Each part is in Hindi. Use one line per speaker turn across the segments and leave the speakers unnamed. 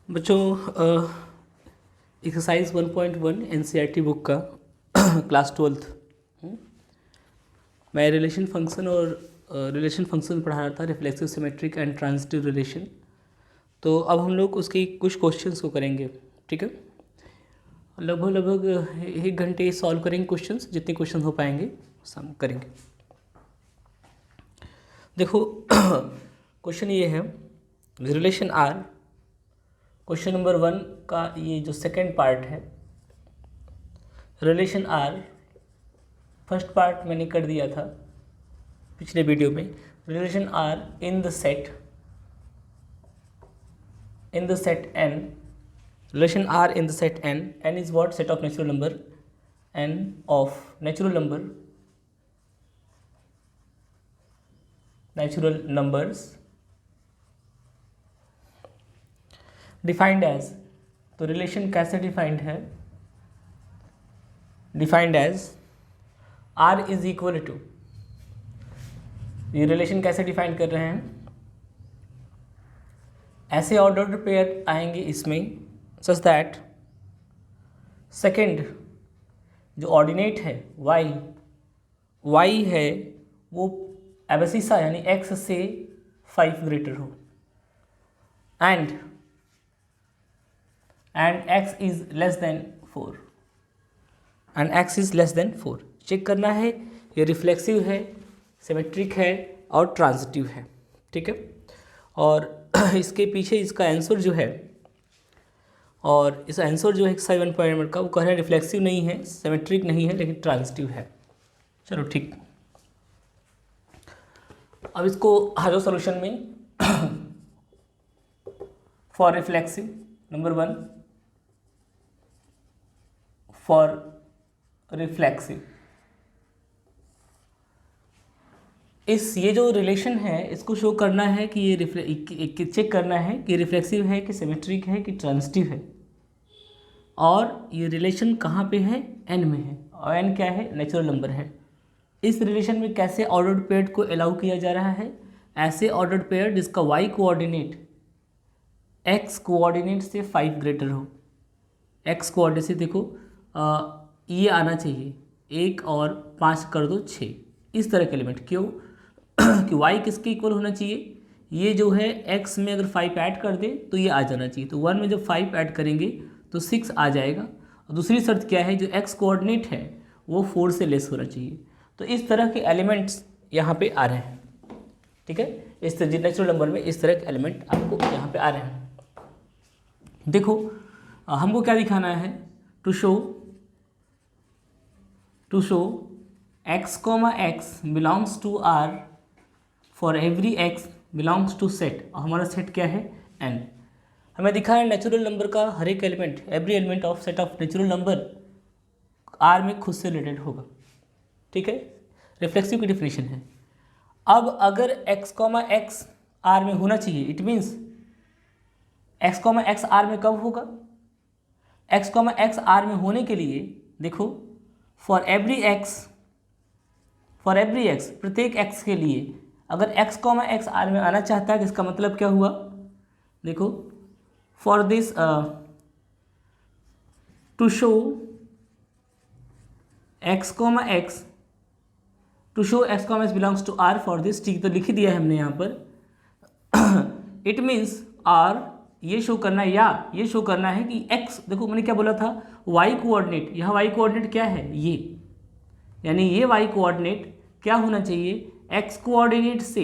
बच्चों एक्सरसाइज 1.1 एनसीईआरटी बुक का क्लास 12th मैं रिलेशन फंक्शन और रिलेशन फंक्शन पढ़ा रहा था, reflexive symmetric and transitive relation. तो अब हम लोग उसके कुछ क्वेश्चंस को करेंगे, ठीक है। लगभग 1 घंटे सॉल्व करेंगे क्वेश्चंस, जितने क्वेश्चन हो पाएंगे हम करेंगे। देखो क्वेश्चन ये है, रिलेशन आर, क्वेश्चन नंबर 1 का ये जो सेकेंड पार्ट है, रिलेशन आर। फर्स्ट पार्ट मैंने कर दिया था पिछले वीडियो में। Relation R in the set n, relation r in the set n is what? Set of natural number, n of natural numbers defined as, तो रिलेशन कैसे डिफाइंड है? Defined as r is equal to, ये रिलेशन कैसे डिफाइन कर रहे हैं? ऐसे ऑर्डर्ड पेयर आएंगे इसमें सच दैट सेकेंड जो ऑर्डिनेट है y है वो एबसिसा यानी x से 5 ग्रेटर हो, and x is less than 4, and x is less than 4। Check करना है ये रिफ्लेक्सिव है, सिमेट्रिक है और ट्रांजिटिव है, ठीक है। और इसके पीछे इसका आंसर जो है, और इस आंसर जो है एक्सरसाइज 1.1 का, वो कह रहे हैं रिफ्लेक्सिव नहीं है, सिमेट्रिक नहीं है, लेकिन ट्रांजिटिव है। चलो ठीक, अब इसको आ जाओ सोल्यूशन में। For reflexive number 1, for reflexive ये जो रिलेशन है इसको शो करना है कि ये चेक करना है कि रिफ्लेक्सिव है कि सिमेट्रिक है कि ट्रांजिटिव है, और ये रिलेशन कहाँ पे है? n में है, और n क्या है? नेचुरल नंबर है। इस रिलेशन में कैसे ऑर्डर्ड पेयर को अलाउ किया जा रहा है? ऐसे ऑर्डर्ड पेयर जिसका y कोऑर्डिनेट x कोऑर्डिनेट से 5 ग्रेटर हो। x कोऑर्डिनेट से देखो ये आना चाहिए, 1 और 5 कर दो 6, इस तरह के एलिमेंट। क्यों? कि y किसके इक्वल होना चाहिए? ये जो है x में अगर 5 ऐड कर दे तो ये आ जाना चाहिए, तो 1 में जब 5 ऐड करेंगे तो 6 आ जाएगा। और दूसरी शर्त क्या है? जो x कोऑर्डिनेट है वो 4 से लेस होना चाहिए। तो इस तरह के एलिमेंट्स यहाँ पे आ रहे हैं, ठीक है। इस तरह नेचुरल नंबर में इस तरह के एलिमेंट आपको यहाँ पे आ रहे हैं। देखो हमको क्या दिखाना है? To show x, x belongs to r for every x belongs to set, और हमारा सेट क्या है? n। हमें दिखा है नेचुरल नंबर का हर एक element, every element of set of natural number r में खुद से रिलेटेड होगा, ठीक है। रिफ्लेक्सिव की डिफिनेशन है। अब अगर x, x r में होना चाहिए, it means x, x r में कब होगा? x, x r में होने के लिए देखो, फॉर एवरी x, प्रत्येक x के लिए अगर x, x r में आना चाहता है तो इसका मतलब क्या हुआ? देखो, for this to show x, x belongs to r for this, ठीक, तो लिख दिया है हमने यहाँ पर। इट मीन्स r ये शो करना है, या ये शो करना है कि x, देखो मैंने क्या बोला था? y कोऑर्डिनेट, यहाँ y कोऑर्डिनेट क्या है? ये, यानी ये y कोऑर्डिनेट क्या होना चाहिए? x कोऑर्डिनेट से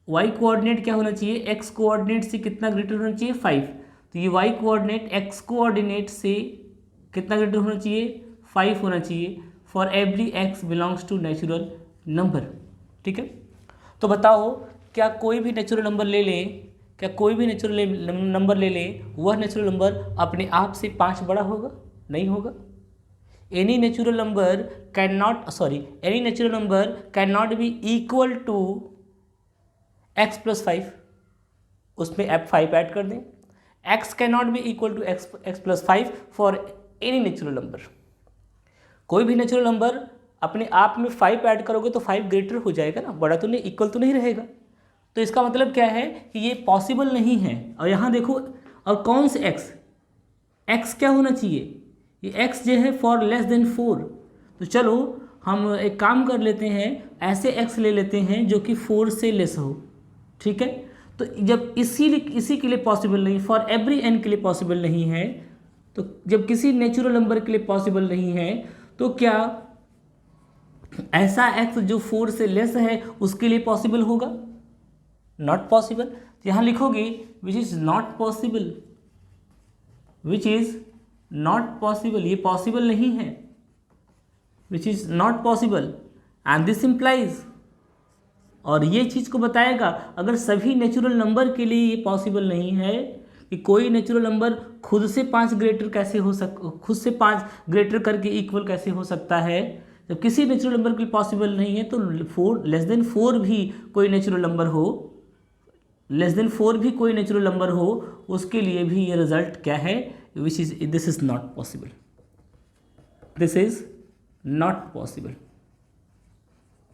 y कोऑर्डिनेट क्या होना चाहिए? x कोऑर्डिनेट से कितना ग्रेटर होना चाहिए? 5। तो ये y कोऑर्डिनेट x कोऑर्डिनेट से कितना ग्रेटर होना चाहिए? 5 होना चाहिए for every x belongs to natural number, ठीक है। तो बताओ, क्या कोई भी नेचुरल नंबर ले लें, वह नेचुरल नंबर अपने आप से 5 बड़ा होगा? नहीं होगा। Any natural number can not be equal to x plus 5, उसमें f5 ऐड कर दें। x can not be equal to x plus 5 for any natural number. कोई भी नेचुरल नंबर अपने आप में 5 ऐड करोगे तो 5 ग्रेटर हो जाएगा ना, बड़ा तो नहीं, इक्वल तो नहीं रहेगा। तो इसका मतलब क्या है कि ये पॉसिबल नहीं है। और यहाँ देखो और कौन से एक्स, एक्स क्या होना चाहिए, ये एक्स जो है फॉर लेस देन 4। तो चलो हम एक काम कर लेते हैं, ऐसे एक्स ले लेते हैं जो कि 4 से लेस हो, ठीक है। तो जब इसी के लिए पॉसिबल नहीं, फॉर एवरी एन के लिए पॉसिबल नहीं है, तो जब किसी नेचुरल नंबर के लिए पॉसिबल नहीं है, तो क्या ऐसा एक्स जो 4 से लेस है उसके लिए पॉसिबल होगा? Not possible. तो यहाँ लिखोगे which is not possible, which is not possible, ये पॉसिबल नहीं है, which is not possible and this implies, और ये चीज़ को बताएगा अगर सभी नेचुरल नंबर के लिए ये पॉसिबल नहीं है कि कोई नेचुरल नंबर खुद से 5 ग्रेटर कैसे हो खुद से 5 ग्रेटर करके इक्वल कैसे हो सकता है, जब किसी नेचुरल नंबर के लिए पॉसिबल नहीं है, तो 4 लेस देन 4 भी कोई नेचुरल नंबर हो, लेस देन 4 भी कोई नेचुरल नंबर हो, उसके लिए भी ये रिजल्ट क्या है, which is this is not possible, this is not possible,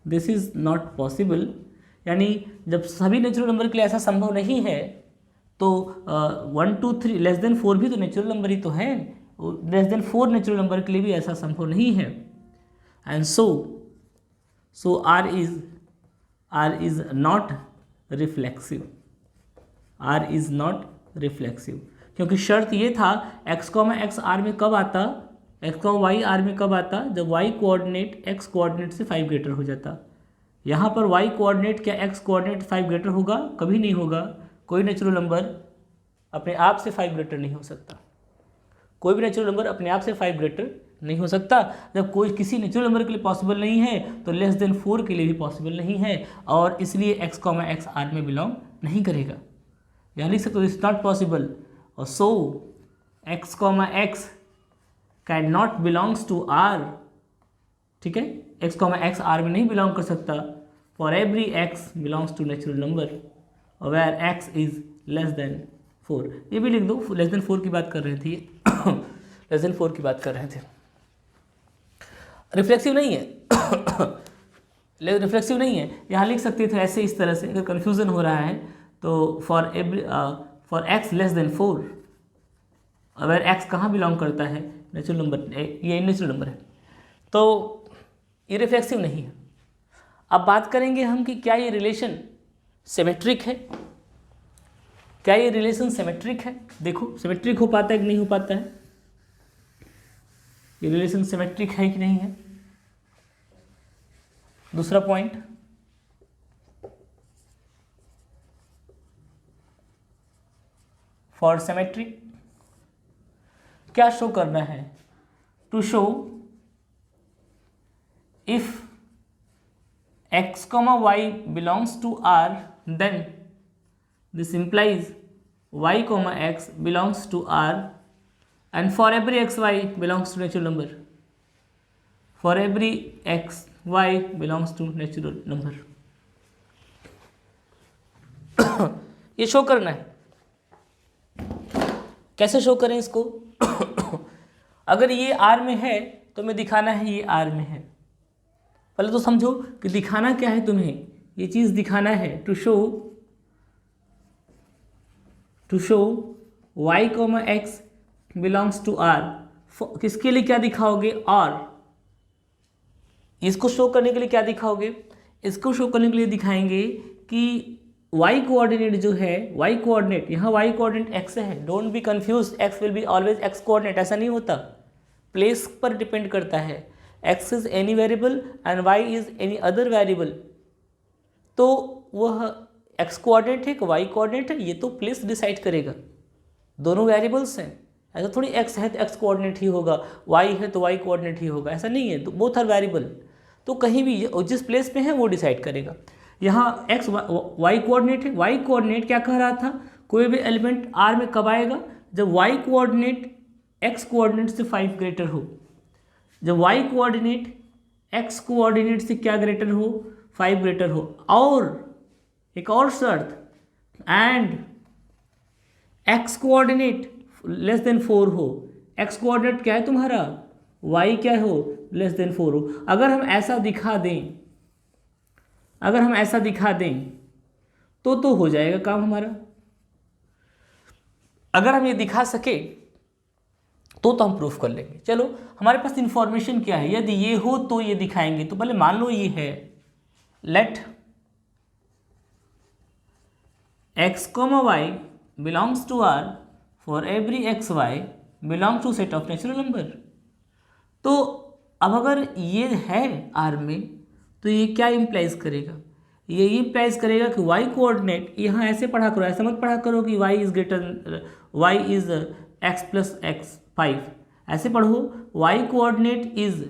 this is not possible. यानी जब सभी नेचुरल नंबर के लिए ऐसा संभव नहीं है, तो 1 2 3 लेस देन 4 भी तो नेचुरल नंबर ही तो है, लेस देन 4 नेचुरल नंबर के लिए भी ऐसा संभव नहीं है। And so R is not reflexive, R is not reflexive, क्योंकि शर्त ये था x, x R में कब आता, x, y R में कब आता, जब y कोऑर्डिनेट x कोऑर्डिनेट से 5 ग्रेटर हो जाता। यहाँ पर y कोऑर्डिनेट क्या x कोऑर्डिनेट 5 ग्रेटर होगा? कभी नहीं होगा। कोई नेचुरल नंबर अपने आप से 5 ग्रेटर नहीं हो सकता, कोई भी नेचुरल नंबर अपने आप से 5 ग्रेटर नहीं हो सकता। जब कोई किसी नेचुरल नंबर के लिए पॉसिबल नहीं है, तो लेस देन 4 के लिए भी पॉसिबल नहीं है, और इसलिए x, x R में बिलोंग नहीं करेगा। यहाँ लिख सकते हो इट्स नॉट पॉसिबल, और so x, x can not belongs to R, ठीक है, x, x R में नहीं बिलोंग कर सकता। For every x belongs to natural number where x is less than 4, ये भी लिख दो, लेस देन 4 की बात कर रहे थे लेस देन 4 की बात कर रहे थे। रिफ्लेक्सिव नहीं है रिफ्लेक्सिव नहीं है, यहाँ लिख सकते थे ऐसे, इस तरह से, अगर कन्फ्यूज़न हो रहा है तो फॉर एक्स लेस देन 4, अगर एक्स कहाँ बिलोंग करता है, नेचुरल नंबर, ये नेचुरल नंबर है, तो ये रिफ्लेक्सिव नहीं है। अब बात करेंगे हम कि क्या ये रिलेशन सिमेट्रिक है, क्या ये रिलेशन सिमेट्रिक है। देखो सिमेट्रिक हो पाता है कि नहीं हो पाता है, ये रिलेशन सिमेट्रिक है कि नहीं है। दूसरा पॉइंट, फॉर सिमेट्रिक क्या शो करना है, to show if x, y belongs to R, then this implies y, x belongs to R, and for every x, y belongs to natural number, for every x, y belongs to natural number ये शो करना है। कैसे शो करें इसको अगर ये R में है तो मैं दिखाना है ये R में है। पहले तो समझो कि दिखाना क्या है, तुम्हें ये चीज़ दिखाना है, to show y, x belongs to R। किसके लिए क्या दिखाओगे, और इसको शो करने के लिए क्या दिखाओगे, इसको शो करने के लिए दिखाएंगे कि y कोऑर्डिनेट जो है, y कोऑर्डिनेट, यहाँ y कोऑर्डिनेट x है, don't be confuse, x will be always x coordinate, ऐसा नहीं होता, प्लेस पर डिपेंड करता है, x is any variable and y is any other variable, तो वह x कोऑर्डिनेट है कि y कोऑर्डिनेट है, ये तो प्लेस डिसाइड करेगा, दोनों वेरिएबल्स हैं, ऐसा थोड़ी x है तो x कोऑर्डिनेट ही होगा, y है तो y कोऑर्डिनेट ही होगा, ऐसा नहीं है, तो बोथ आर वेरिएबल, तो कहीं भी जिस प्लेस पे है वो डिसाइड करेगा। यहाँ x y कोऑर्डिनेट है, y कोऑर्डिनेट क्या कह रहा था, कोई भी एलिमेंट R में कब आएगा, जब y कोऑर्डिनेट x कोऑर्डिनेट से 5 ग्रेटर हो, जब y कोऑर्डिनेट x कोऑर्डिनेट से क्या ग्रेटर हो, 5 ग्रेटर हो, और एक और शर्त, and x coordinate less than 4 हो, x कोऑर्डिनेट क्या है तुम्हारा, y क्या हो, लेस देन 4 हो। अगर हम ऐसा दिखा दें तो हो जाएगा काम हमारा। अगर हम ये दिखा सके तो हम प्रूफ कर लेंगे। चलो हमारे पास इंफॉर्मेशन क्या है, यदि ये हो तो ये दिखाएंगे। तो पहले मान लो ये है, late x, y belongs to R for every x, y belongs to set of natural number। तो अब अगर ये है R में तो ये क्या इम्प्लाइज करेगा, ये इम्प्लाइज करेगा कि y कोऑर्डिनेट यहाँ ऐसे पढ़ा करो, ऐसा मत पढ़ा करो कि y is greater y is x plus x 5, ऐसे पढ़ो y coordinate is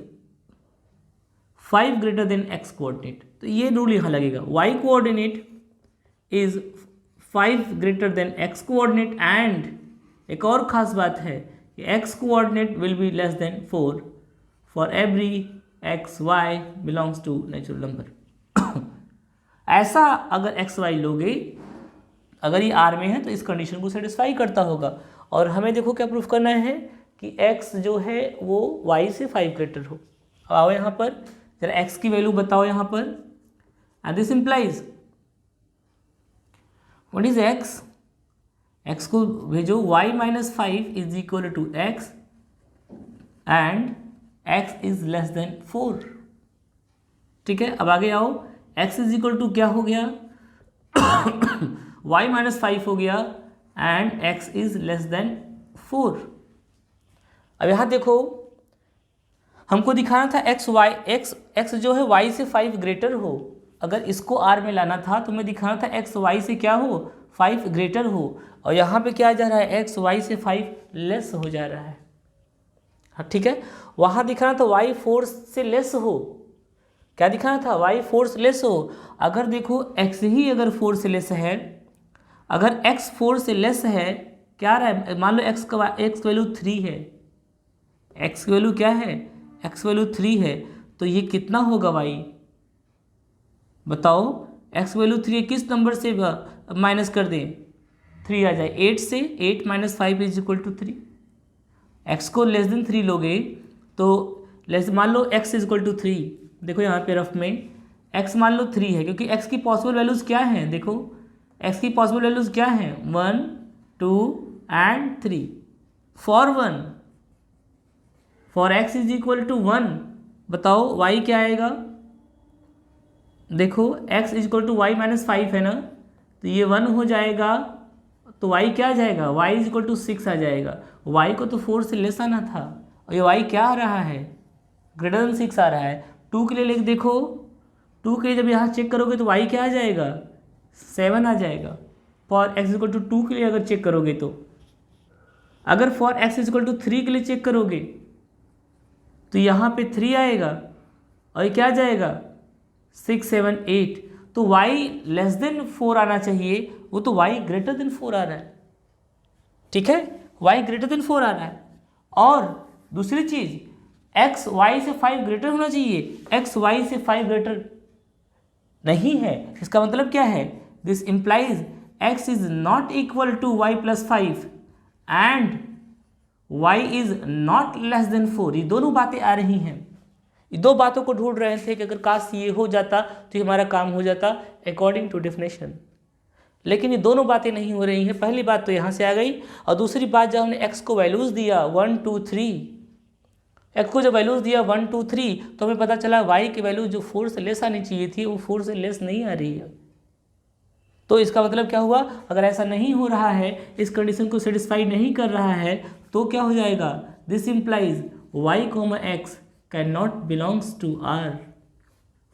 5 greater than x coordinate. तो ये रूल यहाँ लगेगा, y coordinate is 5 greater than x coordinate and एक और ख़ास बात है कि x coordinate will be less than 4 for every x y belongs to natural number. ऐसा अगर x y लोगे, अगर ये R में है तो इस कंडीशन को सेटिस्फाई करता होगा। और हमें देखो क्या प्रूफ करना है कि x जो है वो y से 5 ग्रेटर हो। अब आओ यहाँ पर जरा x की वैल्यू बताओ यहाँ पर, and this implies what is x, x को भेजो y minus 5 is equal to x and x is less than 4। ठीक है, अब आगे आओ, x इज इक्वल टू क्या हो गया y माइनस 5 हो गया and x is less than 4। अब यहाँ देखो हमको दिखाना था x जो है y से 5 ग्रेटर हो। अगर इसको R में लाना था तो मैं दिखाना था x y से क्या हो, 5 ग्रेटर हो। और यहाँ पे क्या जा रहा है, x y से 5 लेस हो जा रहा है। हाँ ठीक है, वहाँ दिखाना था y 4 से लेस हो। क्या दिखाना था, y 4 से लेस हो। अगर देखो x ही अगर 4 से लेस है, अगर x 4 से लेस है, क्या रहा है, मान लो x वैल्यू 3 है, x वैल्यू क्या है, x वैल्यू 3 है, तो ये कितना होगा y, बताओ। x वैल्यू 3 किस नंबर से माइनस कर दें, 3 आ जाए, 8 से 8 minus 5 is equal to 3। x को लेस देन 3 लोगे तो मान लो x इज इक्वल टू 3, देखो यहाँ पे रफ में x मान लो 3 है, क्योंकि x की पॉसिबल वैल्यूज़ क्या हैं, देखो x की पॉसिबल वैल्यूज़ क्या हैं, 1 2 and 3। For x is equal to 1, बताओ y क्या आएगा, देखो x is equal to y minus 5 है ना, तो ये 1 हो जाएगा, तो y क्या आ जाएगा, y इज इक्वल टू 6 आ जाएगा। y को तो 4 से लेस आना था और ये y क्या आ रहा है, ग्रेटर देन 6 आ रहा है। 2 के लिए लिख देखो, 2 के लिए जब यहाँ चेक करोगे तो y क्या आ जाएगा, 7 आ जाएगा। For x is equal to 2 के लिए अगर चेक करोगे तो, अगर for x is equal to 3 के लिए चेक करोगे तो यहाँ पे 3 आएगा और ये क्या आ जाएगा, 6 7 8। तो y लेस देन 4 आना चाहिए, वो तो y ग्रेटर देन 4 आ रहा है। ठीक है, y ग्रेटर देन 4 आ रहा है। और दूसरी चीज़ x y से 5 ग्रेटर होना चाहिए, x y से 5 ग्रेटर नहीं है। इसका मतलब क्या है, this implies x is not equal to y plus 5 and y is not less than 4। ये दोनों बातें आ रही हैं, ये दो बातों को ढूंढ रहे थे कि अगर काश ये हो जाता तो हमारा काम हो जाता अकॉर्डिंग टू डेफिनेशन। लेकिन ये दोनों बातें नहीं हो रही हैं। पहली बात तो यहाँ से आ गई, और दूसरी बात जब हमने x को वैल्यूज़ दिया 1 2 3, x को जब वैल्यूज़ दिया 1 2 3, तो हमें पता चला y की वैल्यू जो 4 से लेस आनी चाहिए थी वो 4 से लेस नहीं आ रही है। तो इसका मतलब क्या हुआ, अगर ऐसा नहीं हो रहा है, इस कंडीशन को सेटिस्फाई नहीं कर रहा है, तो क्या हो जाएगा, this implies y, x can not belongs to R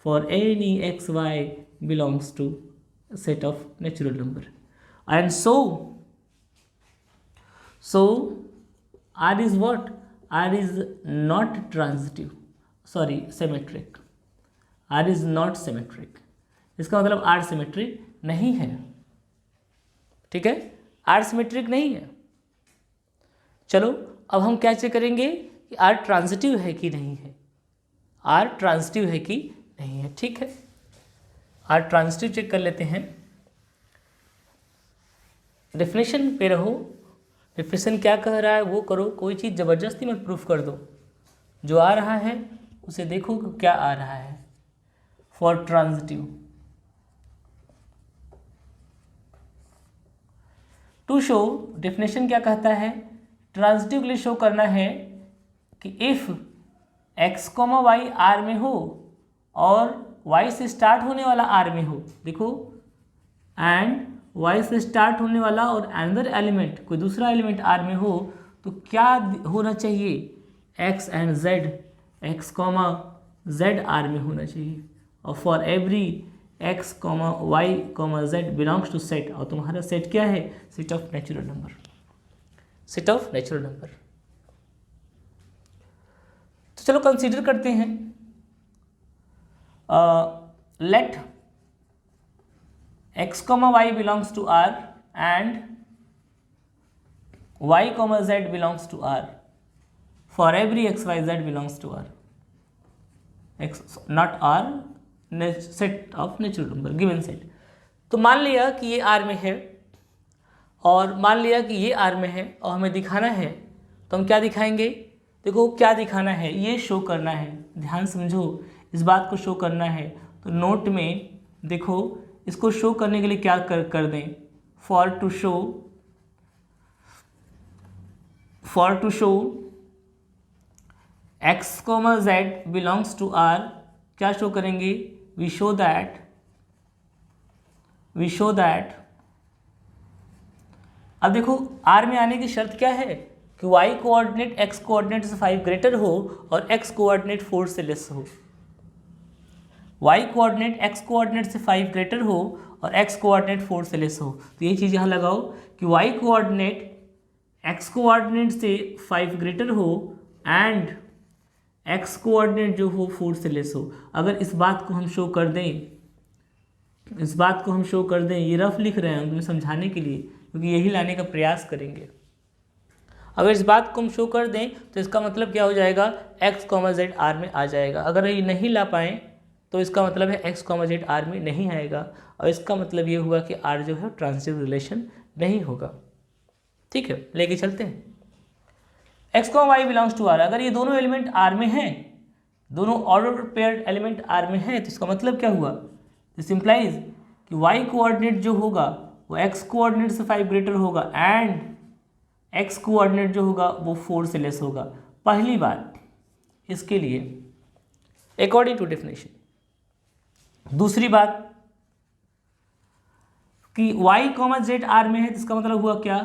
for any x y belongs to set of natural number, and so R is what, R is not transitive, sorry symmetric, R is not symmetric। इसका मतलब R symmetric नहीं है। ठीक है, R symmetric नहीं है। चलो अब हम क्या चेक करेंगे कि R ट्रांजिटिव है कि नहीं है, R ट्रांजिटिव है कि नहीं है। ठीक है, R ट्रांजिटिव चेक कर लेते हैं। डेफिनेशन पे रहो, डेफिनेशन क्या कह रहा है वो करो, कोई चीज़ ज़बरदस्ती मत प्रूफ कर दो, जो आ रहा है उसे देखो क्या आ रहा है। For transitive, to show definition क्या कहता है, ट्रांजिटिव के लिए शो करना है कि इफ़ x, y आर में हो और y से स्टार्ट होने वाला आर में हो, देखो, एंड y से स्टार्ट होने वाला और अनदर एलिमेंट, कोई दूसरा एलिमेंट आर में हो, तो क्या होना चाहिए, x and z, x, z R में होना चाहिए, और for every x, y, z belongs to set, और तुम्हारा सेट क्या है, set of natural number, set of natural number. तो चलो कंसीडर करते हैं, let x, y belongs to r and y, z belongs to r for every x, y, z belongs to r, x not r, set of natural number, given set. तो मान लिया कि ये R में है और मान लिया कि ये R में है और हमें दिखाना है, तो हम क्या दिखाएंगे, देखो क्या दिखाना है, ये शो करना है, ध्यान समझो, इस बात को शो करना है। तो नोट में देखो, इसको शो करने के लिए क्या कर दें, for to show x, z belongs to r, क्या शो करेंगे, वी शो दैट, अब देखो R में आने की शर्त क्या है कि y कोऑर्डिनेट x कोऑर्डिनेट से 5 ग्रेटर हो और x कोऑर्डिनेट 4 से लेस हो, y कोऑर्डिनेट x कोऑर्डिनेट से 5 ग्रेटर हो और x कोऑर्डिनेट 4 से लेस हो। तो ये चीज़ यहाँ लगाओ कि y कोऑर्डिनेट x कोऑर्डिनेट से 5 ग्रेटर हो एंड x कोऑर्डिनेट जो हो 4 से लेस हो। अगर इस बात को हम शो कर दें, ये रफ लिख रहे हैं तुम्हें समझाने के लिए, क्योंकि यही लाने का प्रयास करेंगे। अगर इस बात को हम शो कर दें तो इसका मतलब क्या हो जाएगा, x, z R में आ जाएगा। अगर ये नहीं ला पाएँ तो इसका मतलब है x, z R में नहीं आएगा, और इसका मतलब ये हुआ कि R जो है ट्रांजिटिव रिलेशन नहीं होगा। ठीक है, लेके चलते हैं। x, y belongs to R, अगर ये दोनों एलिमेंट R में हैं, दोनों ऑर्डर पेयर्ड एलिमेंट R में हैं, तो इसका मतलब क्या हुआ, दिस इम्प्लाइज कि y कोऑर्डिनेट जो होगा वो x कोऑर्डिनेट से 5 ग्रेटर होगा एंड x कोऑर्डिनेट जो होगा वो 4 से लेस होगा। पहली बात इसके लिए अकॉर्डिंग टू डेफिनेशन। दूसरी बात कि y, z R में है, तो इसका मतलब हुआ क्या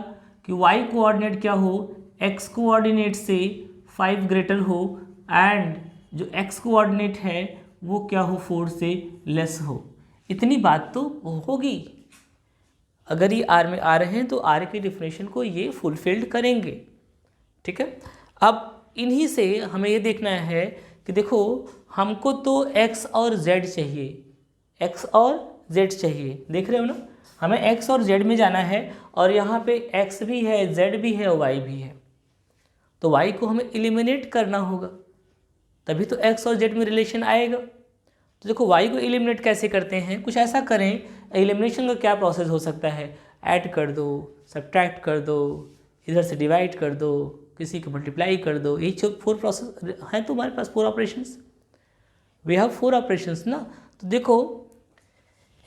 कि y कोऑर्डिनेट क्या हो, x कोऑर्डिनेट से 5 ग्रेटर हो एंड जो x कोऑर्डिनेट है वो क्या हो, 4 से लेस हो। इतनी बात तो होगी, अगर ये R में आ रहे हैं तो R के डेफिनेशन को ये फुलफिल्ड करेंगे। ठीक है, अब इन्हीं से हमें ये देखना है कि देखो हमको तो x और z चाहिए, x और z चाहिए, देख रहे हो ना, हमें x और z में जाना है और यहाँ पे x भी है, z भी है और y भी है, तो y को हमें एलिमिनेट करना होगा, तभी तो x और z में रिलेशन आएगा। तो देखो y को एलिमिनेट कैसे करते हैं, कुछ ऐसा करें, एलिमिनेशन का क्या प्रोसेस हो सकता है, ऐड कर दो, सब्ट्रैक्ट कर दो, इधर से डिवाइड कर दो, किसी को मल्टीप्लाई कर दो, यही 4 प्रोसेस हैं तुम्हारे पास, 4 ऑपरेशंस, वी हैव 4 ऑपरेशंस ना। तो देखो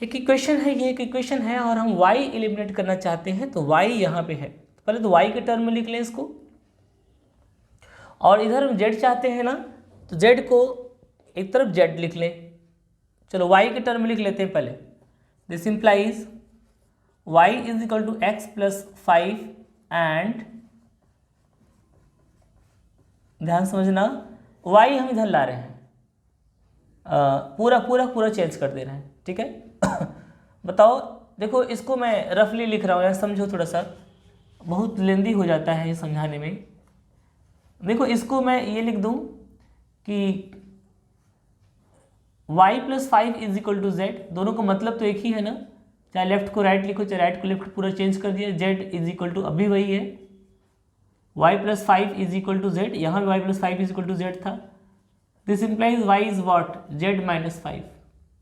एक इक्वेशन है, ये एक इक्वेशन है और हम y एलिमिनेट करना चाहते हैं, तो y यहाँ पे है, पहले तो y के टर्म में लिख लें इसको, और इधर हम z चाहते हैं ना, तो z को एक तरफ z लिख लें, चलो y के टर्म में लिख लेते हैं पहले, this implies y is equal to x plus 5 and, ध्यान समझना, y हम इधर ला रहे हैं, पूरा चेंज कर दे रहे हैं। ठीक है बताओ, देखो इसको मैं रफली लिख रहा हूँ, यार समझो, थोड़ा सा बहुत लेंदी हो जाता है ये समझाने में। देखो इसको मैं ये लिख दूँ कि y plus 5 is equal to z, दोनों का मतलब तो एक ही है ना, चाहे लेफ्ट को राइट लिखो चाहे राइट को लेफ्ट, पूरा चेंज कर दिया, z इज इक्वल टू अभी वही है, y plus 5 is equal to z, यहाँ भी y plus 5 is equal to z था, this implies y is what, z minus 5।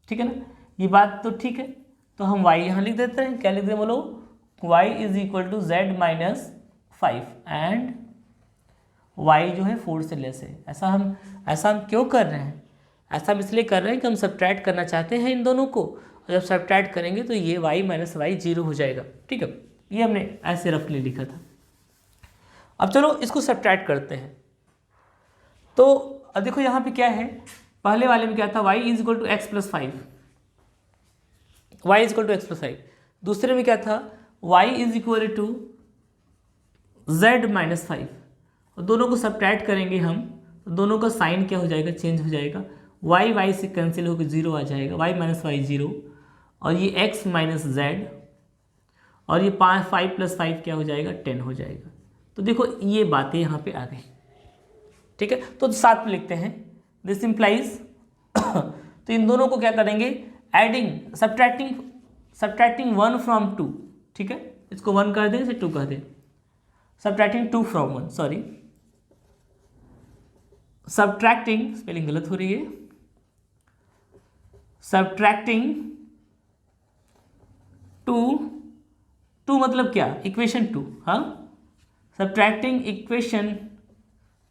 ठीक है ना, ये बात तो ठीक है, तो हम y यहाँ लिख देते हैं, क्या लिख दें बोलो, y is equal to z minus 5 and y जो है 4 से लेस है। ऐसा हम क्यों कर रहे हैं, ऐसा हम इसलिए कर रहे हैं कि हम सब्ट्रैक्ट करना चाहते हैं इन दोनों को, और जब सब्ट्रैक्ट करेंगे तो ये y माइनस y 0 हो जाएगा। ठीक है, ये हमने ऐसे रफली लिखा था। अब चलो इसको सब्ट्रैक्ट करते हैं। तो अब देखो यहाँ पे क्या है, पहले वाले में क्या था, y is equal to x plus 5, y is equal to x plus 5। दूसरे में क्या था, y is equal to z minus 5। दोनों को सब्ट्रैक्ट करेंगे हम, तो दोनों का साइन क्या हो जाएगा, चेंज हो जाएगा, y से कैंसिल होकर 0 आ जाएगा, y माइनस 5 0, और ये x माइनस जेड, और ये 5 प्लस 5 क्या हो जाएगा, 10 हो जाएगा। तो देखो ये बातें यहाँ पे आ गई, ठीक है। तो साथ में लिखते हैं, दिस इम्प्लाइज तो इन दोनों को क्या करेंगे, एडिंग सब्ट्रैक्टिंग 1 फ्रॉम 2, ठीक है। इसको 1 कर दें, इसे 2 कर दें, subtracting 2 from 1, sorry subtracting, spelling गलत हो रही है, सब्ट्रैक्टिंग 2 मतलब क्या, इक्वेशन 2, हाँ, subtracting equation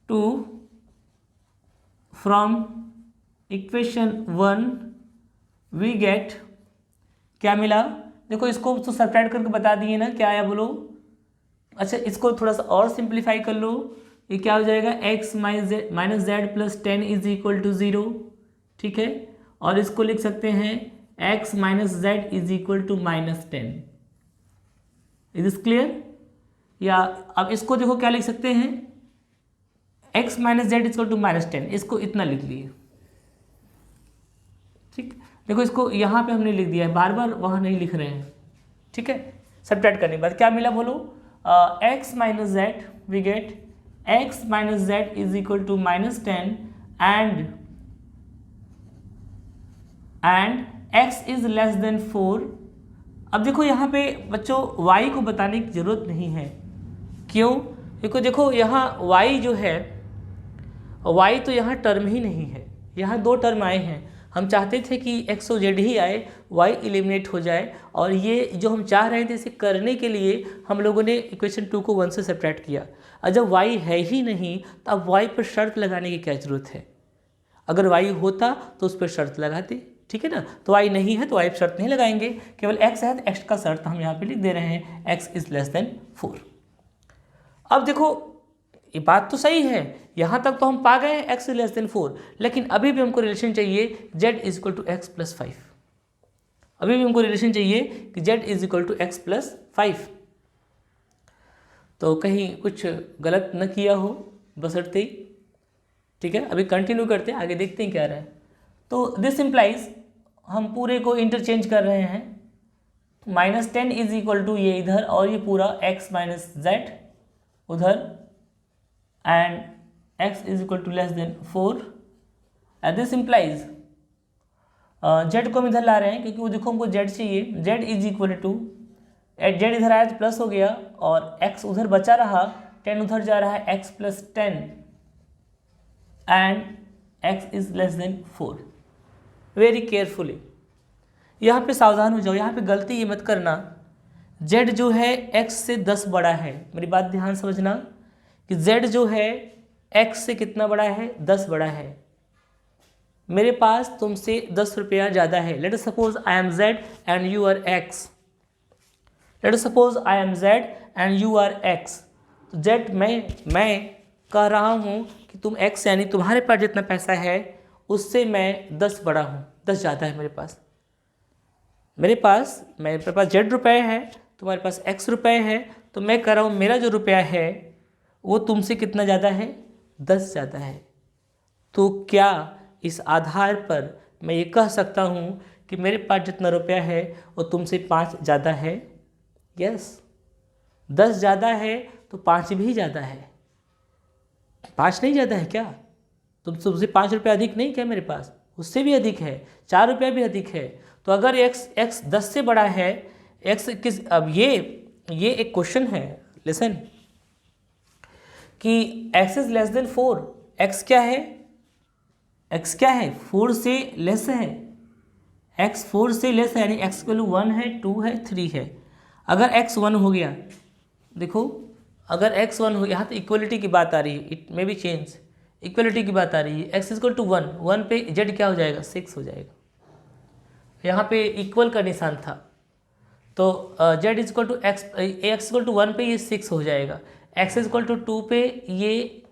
2 from equation 1 we get, क्या मिला, देखो इसको तो सब्ट्रैक्ट करके बता दिए ना, क्या आया बोलो। अच्छा इसको थोड़ा सा और सिंप्लीफाई कर लो, ये क्या हो जाएगा, x minus z plus 10 is equal to 0, ठीक है। और इसको लिख सकते हैं x minus z is equal to minus 10। Is this clear? या अब इसको देखो क्या लिख सकते हैं, x minus z equal to minus 10, इसको इतना लिख लिए, ठीक। देखो इसको यहाँ पे हमने लिख दिया है, बार बार वहाँ नहीं लिख रहे हैं, ठीक है। सब्ट्रैक्ट करने के बाद क्या मिला बोलो, x minus z, we get x minus z is equal to minus 10 and x is less than 4। अब देखो यहाँ पे बच्चों y को बताने की जरूरत नहीं है, क्यों, क्योंकि देखो यहाँ y जो है, y तो यहाँ टर्म ही नहीं है, यहाँ 2 टर्म आए हैं। हम चाहते थे कि x और z ही आए, y एलिमिनेट हो जाए, और ये जो हम चाह रहे थे इसे करने के लिए हम लोगों ने इक्वेशन 2 को 1 से सब्ट्रैक्ट किया। और जब y है ही नहीं तो अब y पर शर्त लगाने की क्या ज़रूरत है, अगर y होता तो उस पर शर्त लगाते, ठीक है ना। तो y नहीं है तो y पर शर्त नहीं लगाएंगे, केवल x है तो x का शर्त हम यहाँ पे लिख दे रहे हैं, x इज़ लेस देन 4। अब देखो ये बात तो सही है, यहाँ तक तो हम पा गए हैं x लेस देन 4, लेकिन अभी भी हमको रिलेशन चाहिए z is equal to x plus 5। अभी भी हमको रिलेशन चाहिए कि z is equal to x plus 5। तो कहीं कुछ गलत न किया हो बशर्ते ही, ठीक है। अभी कंटिन्यू करते हैं, आगे देखते हैं क्या रहा है। तो दिस इम्प्लाइज, हम पूरे को इंटरचेंज कर रहे हैं, माइनस 10 इज इक्वल टू ये इधर, और ये पूरा x माइनस जेड उधर, and x is equal to less than 4, and this implies z को हम इधर ला रहे हैं क्योंकि वो देखो हमको z चाहिए, z is equal to, z इधर आया तो प्लस हो गया, और x उधर बचा रहा, 10 उधर जा रहा है, x plus 10 and x is less than 4। Very carefully यहाँ पे सावधान हो जाओ, यहाँ पे गलती ये मत करना, z जो है x से 10 बड़ा है, मेरी बात ध्यान समझना कि z जो है x से कितना बड़ा है, 10 बड़ा है। मेरे पास तुमसे 10 रुपया ज़्यादा है, let us suppose I am z and you are x, let us suppose I am z and you are x। तो z मैं कह रहा हूँ कि तुम x, यानी तुम्हारे पास जितना पैसा है उससे मैं 10 बड़ा हूँ, 10 ज़्यादा है मेरे पास। मेरे पास z रुपये है, तुम्हारे पास x रुपये है, तो मैं कह रहा हूँ मेरा जो रुपया है वो तुमसे कितना ज़्यादा है, 10 ज़्यादा है। तो क्या इस आधार पर मैं ये कह सकता हूँ कि मेरे पास जितना रुपया है वो तुमसे 5 ज़्यादा है? यस, 10 ज़्यादा है तो 5 भी ज़्यादा है। 5 नहीं ज़्यादा है क्या? तुमसे 5 रुपये अधिक नहीं क्या मेरे पास? उससे भी अधिक है, 4 रुपया भी अधिक है। तो अगर x 10 से बड़ा है, x किस, अब ये एक क्वेश्चन है, लिसन, कि x is less than 4, x क्या है, x क्या है, 4 से लेस है, x 4 से लेस है, यानी x की वैल्यू 1 है, 2 है, 3 है। अगर x 1 हो गया, देखो अगर x 1 हो, यहाँ तो इक्वलिटी की बात आ रही है, it may be change, equality की बात आ रही है। x इक्वल टू 1, 1 पे z क्या हो जाएगा, 6 हो जाएगा। यहाँ पे इक्वल का निशान था, तो z is equal to x, x equal to 1 पे ये 6 हो जाएगा, x इज इक्वल टू 2 पे ये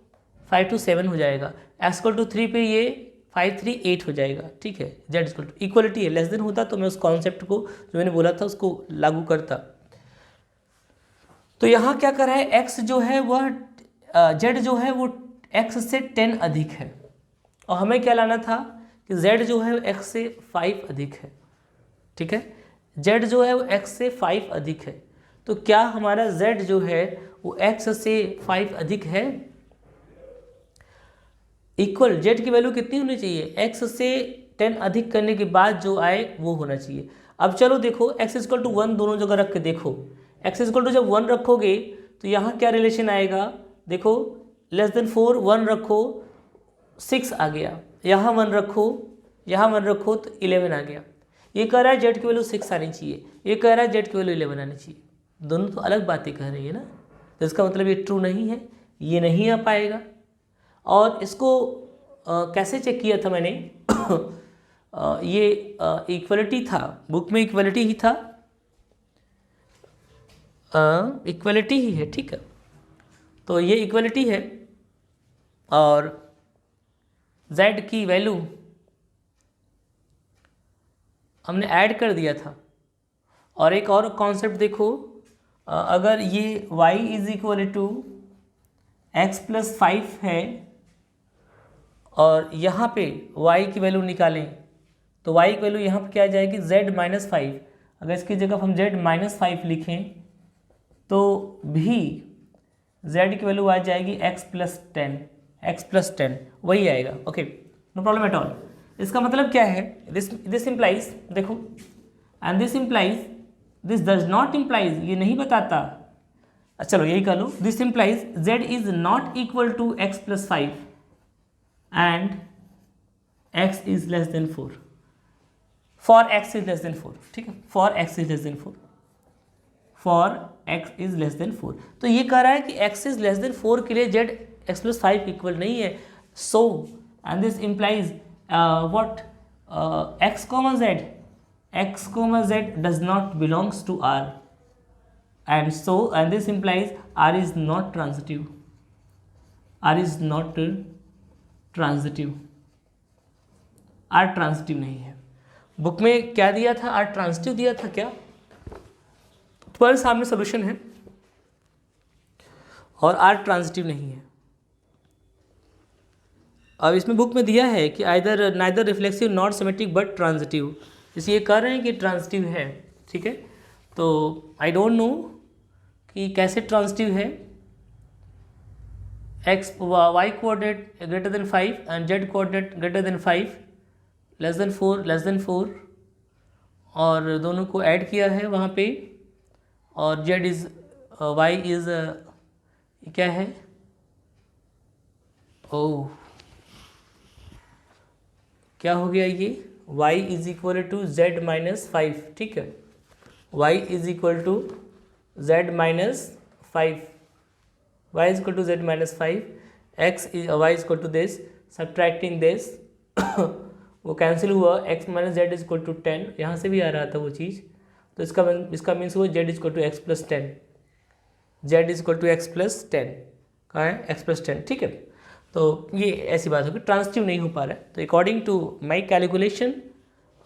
5 to 7 हो जाएगा, x इक्वल टू 3 पे ये 5 3 8 हो जाएगा। ठीक है, z इक्वल टू इक्वलिटी है, लेस देन होता तो मैं उस कॉन्सेप्ट को जो मैंने बोला था उसको लागू करता। तो यहाँ क्या कर रहा है, x जो है वह z जो है वो x से 10 अधिक है, और हमें क्या लाना था कि z जो है x से 5 अधिक है। ठीक है, z जो है वो x से 5 अधिक है, तो क्या हमारा z जो है वो x से 5 अधिक है? इक्वल z की वैल्यू कितनी होनी चाहिए, x से 10 अधिक करने के बाद जो आए वो होना चाहिए। अब चलो देखो x इक्वल टू 1 दोनों जगह रख के देखो, x इक्वल टू जब 1 रखोगे तो यहाँ क्या रिलेशन आएगा, देखो लेस देन 4 1 रखो 6 आ गया, यहाँ 1 रखो, यहाँ 1 रखो तो 11 आ गया। ये कह रहा है z की वैल्यू 6 आनी चाहिए, ये कह रहा है z की वैल्यू 11 आनी चाहिए, दोनों तो अलग बातें कह रही है ना, तो इसका मतलब ये ट्रू नहीं है, ये नहीं आ पाएगा। और इसको कैसे चेक किया था मैंने ये इक्वलिटी था, बुक में इक्वलिटी ही था, इक्वलिटी ही है। ठीक है, तो ये इक्वलिटी है और z की वैल्यू हमने ऐड कर दिया था। और एक और कॉन्सेप्ट देखो, अगर ये y is equal to x plus 5 है और यहाँ पे y की वैल्यू निकालें तो y की वैल्यू यहाँ पे क्या आ जाएगी, z माइनस 5। अगर इसकी जगह हम z माइनस 5 लिखें तो भी z की वैल्यू आ जाएगी x प्लस 10 वही आएगा। Okay, no problem at all. इसका मतलब क्या है, दिस इम्प्लाइज, देखो and this implies, this does not implies, ये नहीं बताता, चलो यही कर लो, this implies z is not equal to x plus 5 and x is less than 4 for x is less than 4। ठीक है, for x is less than 4, for x is less than 4। तो ये कह रहा है कि x इज लेस देन 4 के लिए z x प्लस 5 इक्वल नहीं है। So and this implies what x comma z does not belongs to R, and so and this implies R is not transitive, R is not transitive, R transitive नहीं है। बुक में क्या दिया था, R transitive दिया था क्या, तुम्हारे सामने सोल्यूशन है और R transitive नहीं है। अब इसमें बुक में दिया है कि either neither reflexive not symmetric but transitive, इसलिए कह रहे हैं कि ट्रांजिटिव है। ठीक है, तो आई डोंट नो कि कैसे ट्रांजिटिव है, x y coordinate greater than 5 and z coordinate greater than 5 less than 4 और दोनों को ऐड किया है वहाँ पे, और z इज़ y इज़ क्या है, ओह क्या हो गया ये, y is equal to z minus 5। ठीक है, y is equal to z minus 5, y is equal to z minus 5, x is y is equal to this, subtracting this वो कैंसिल हुआ, x minus z is equal to 10, यहाँ से भी आ रहा था वो चीज़, तो इसका मीन्स हुआ z is equal to x plus 10, z is equal to x plus 10, कहाँ है x प्लस 10। ठीक है, तो ये ऐसी बात होगी, ट्रांजिटिव नहीं हो पा रहा है, तो according to my calculation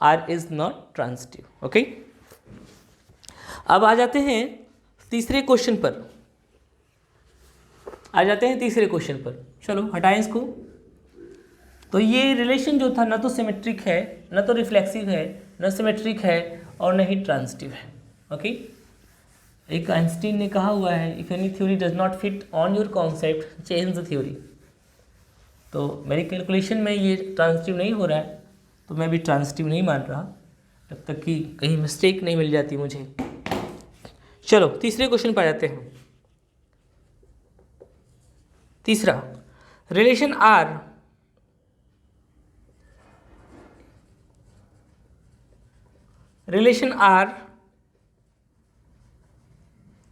R is not transitive. Okay, अब आ जाते हैं तीसरे क्वेश्चन पर, चलो हटाएं इसको। तो ये रिलेशन जो था ना तो सिमेट्रिक है, ना तो रिफ्लेक्सिव है, ना सिमेट्रिक है और ना ही ट्रांजिटिव है। ओके, एक आइंस्टीन ने कहा हुआ है, if any theory does not fit on your concept change the theory. तो मेरी कैलकुलेशन में ये ट्रांजिटिव नहीं हो रहा है, तो मैं भी ट्रांजिटिव नहीं मान रहा, जब तक कि कहीं मिस्टेक नहीं मिल जाती मुझे। चलो तीसरे क्वेश्चन पर जाते हैं। तीसरा, relation R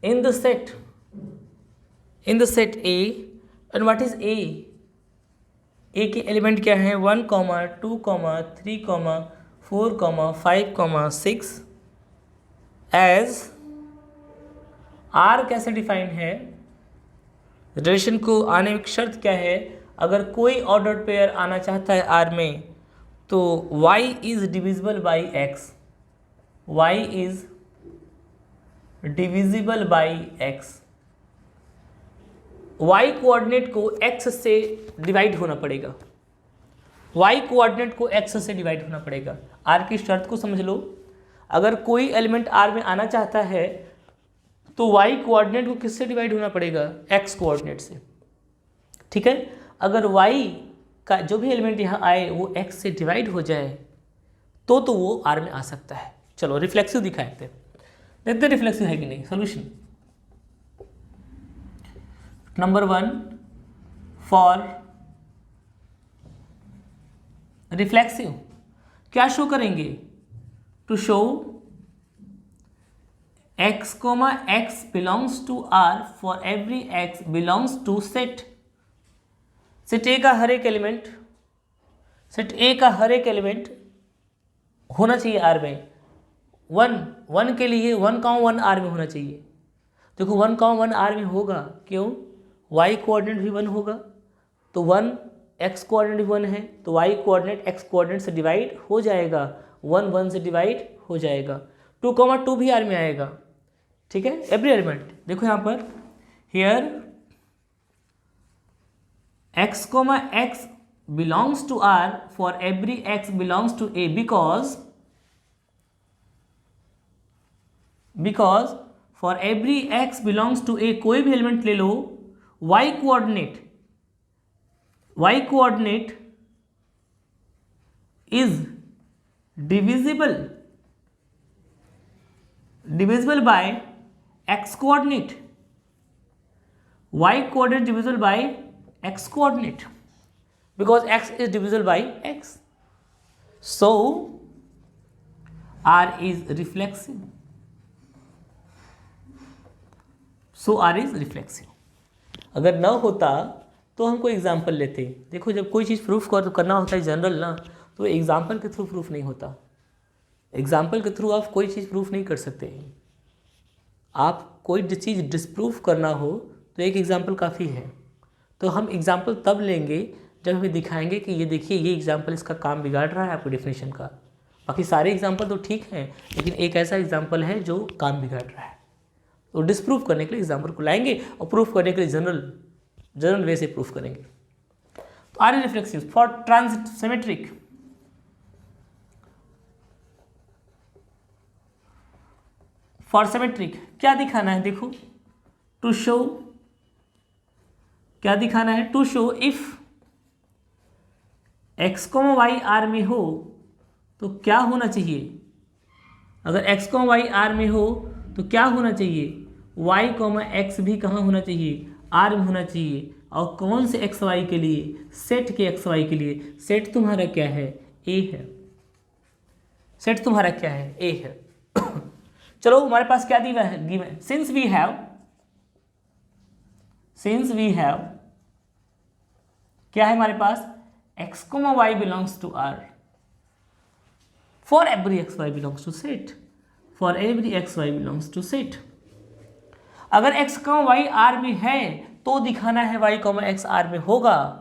in the set A, and what is A? A के एलिमेंट क्या हैं, 1, 2, 3, 4, 5, 6 एज आर कैसे डिफाइन है, रिलेशन को आने की शर्त क्या है, अगर कोई ऑर्डर्ड पेयर आना चाहता है आर में तो y is divisible by x, y is divisible by x, y coordinate को x से डिवाइड होना पड़ेगा, y कोऑर्डिनेट को x से डिवाइड होना पड़ेगा। r की शर्त को समझ लो, अगर कोई एलिमेंट r में आना चाहता है तो y कोऑर्डिनेट को किससे डिवाइड होना पड़ेगा, x कोऑर्डिनेट से, ठीक है। अगर y का जो भी एलिमेंट यहाँ आए वो x से डिवाइड हो जाए तो वो r में आ सकता है। चलो रिफ्लेक्सिव दिखाते हैं, देखते रिफ्लेक्सिव है कि नहीं। सॉल्यूशन नंबर 1 फॉर रिफ्लेक्सिव क्या शो करेंगे, to show x, x belongs to R for every x belongs to set A का हर एक एलिमेंट, सेट A का हर एक एलिमेंट होना चाहिए R में, 1 के लिए 1 R में होना चाहिए। देखो 1 R में होगा, क्यों, y कोऑर्डिनेट भी 1 होगा तो 1 x कोऑर्डिनेट भी 1 है तो y कोऑर्डिनेट x कोऑर्डिनेट से डिवाइड हो जाएगा, 1 से डिवाइड हो जाएगा। 2 भी R में आएगा, ठीक है, एवरी एलिमेंट। देखो यहाँ पर here x, x belongs to R for every x belongs to A because for every x belongs to A कोई भी एलिमेंट ले लो, y coordinate is divisible by x coordinate, y coordinate divisible by x coordinate because x is divisible by x, so R is reflexive, अगर ना होता तो हम कोई एग्जाम्पल लेते। देखो जब कोई चीज़ प्रूफ करना होता है जनरल ना, तो एग्जाम्पल के थ्रू प्रूफ नहीं होता, एग्जाम्पल के थ्रू आप कोई चीज़ प्रूफ नहीं कर सकते हैं। आप कोई चीज़ डिस्प्रूफ करना हो तो एक एग्जाम्पल काफ़ी है। तो हम एग्जाम्पल तब लेंगे जब हमें दिखाएंगे कि ये देखिए ये एग्जाम्पल इसका काम बिगाड़ रहा है आपकी डेफिनेशन का। बाकी सारे एग्जाम्पल तो ठीक हैं, लेकिन एक ऐसा एग्जाम्पल है जो काम बिगाड़ रहा है, तो डिस्प्रूफ करने के लिए एग्जाम्पल को लाएंगे और प्रूफ करने के लिए जनरल वे से प्रूफ करेंगे। तो R reflexive for transit symmetric, for symmetric क्या दिखाना है, देखो टू शो, क्या दिखाना है, to show if x, y R में हो तो क्या होना चाहिए, अगर x, y R में हो तो क्या होना चाहिए, y, x भी कहाँ होना चाहिए, R में होना चाहिए। और कौन से x, y के लिए, सेट के x, y के लिए, सेट तुम्हारा क्या है, A है, सेट तुम्हारा क्या है, A है। चलो हमारे पास क्या दिया है, गिवन, सिंस वी हैव क्या है हमारे पास, x, y belongs to R for every x, y belongs to set, for every x, y belongs to set। अगर x, y R में है तो दिखाना है y, x R में होगा,